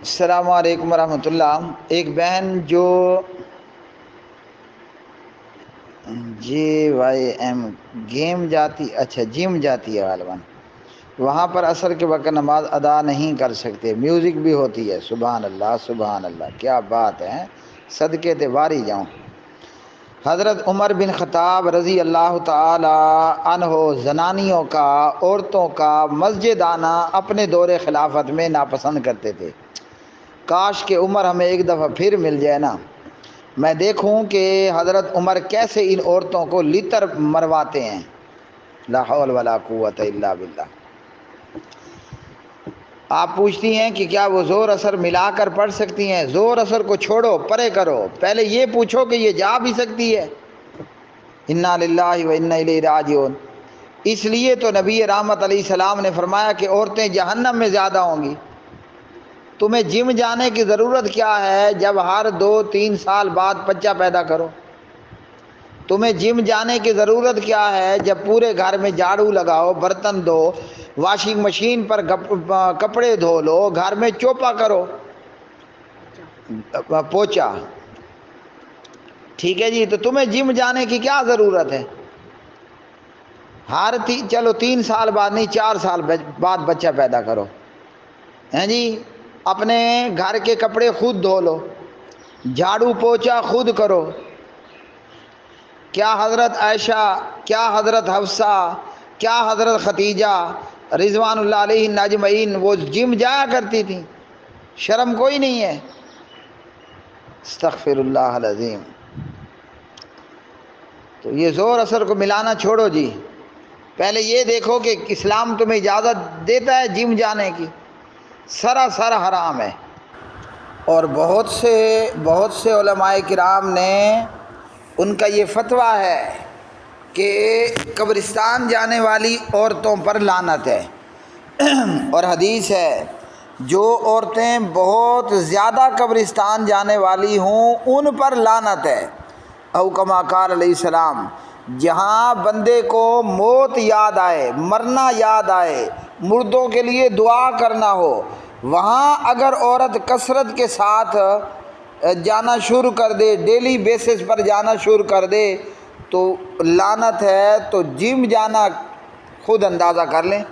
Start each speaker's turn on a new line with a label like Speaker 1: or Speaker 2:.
Speaker 1: السلام علیکم ورحمۃ اللہ۔ ایک بہن جو JYM جم جاتی ہے غالباً، وہاں پر عصر کے وقت نماز ادا نہیں کر سکتے، میوزک بھی ہوتی ہے۔ سبحان اللہ سبحان اللہ، کیا بات ہے، صدقے تے واری جاؤں۔ حضرت عمر بن خطاب رضی اللہ تعالی عنہ زنانیوں کا، عورتوں کا مسجد آنا اپنے دور خلافت میں ناپسند کرتے تھے۔ کاش کہ عمر ہمیں ایک دفعہ پھر مل جائے نا، میں دیکھوں کہ حضرت عمر کیسے ان عورتوں کو لتر مرواتے ہیں۔ لا حول ولا قوت الا باللہ۔ آپ پوچھتی ہیں کہ کیا وہ زور اثر ملا کر پڑھ سکتی ہیں؟ زور اثر کو چھوڑو، پرے کرو، پہلے یہ پوچھو کہ یہ جا بھی سکتی ہے۔ انا للہ و انا الیہ راجعون۔ اس لیے تو نبی رحمت علیہ السلام نے فرمایا کہ عورتیں جہنم میں زیادہ ہوں گی۔ تمہیں جم جانے کی ضرورت کیا ہے جب ہر 2-3 سال بعد بچہ پیدا کرو؟ تمہیں جم جانے کی ضرورت کیا ہے جب پورے گھر میں جھاڑو لگاؤ، برتن دھو، واشنگ مشین پر کپڑے دھو لو، گھر میں چوپا کرو، پوچا، ٹھیک ہے جی؟ تو تمہیں جم جانے کی کیا ضرورت ہے؟ چلو 3 سال بعد نہیں، 4 سال بعد بچہ پیدا کرو، ہیں جی؟ اپنے گھر کے کپڑے خود دھو لو، جھاڑو پوچا خود کرو۔ کیا حضرت عائشہ، کیا حضرت حفصہ، کیا حضرت ختیجہ رضوان اللہ علیہ اجمعین وہ جم جایا کرتی تھیں؟ شرم کوئی نہیں ہے؟ استغفر اللہ العظیم۔ تو یہ زور اثر کو ملانا چھوڑو جی، پہلے یہ دیکھو کہ اسلام تمہیں اجازت دیتا ہے جم جانے کی؟ سراسر حرام ہے۔ اور بہت سے علماء کرام نے، ان کا یہ فتویٰ ہے کہ قبرستان جانے والی عورتوں پر لعنت ہے، اور حدیث ہے جو عورتیں بہت زیادہ قبرستان جانے والی ہوں ان پر لعنت ہے۔ او کما قال علیہ السلام، جہاں بندے کو موت یاد آئے، مرنا یاد آئے، مردوں کے لیے دعا کرنا ہو، وہاں اگر عورت کثرت کے ساتھ جانا شروع کر دے، ڈیلی بیسس پر جانا شروع کر دے تو لعنت ہے۔ تو جم جانا خود اندازہ کر لیں۔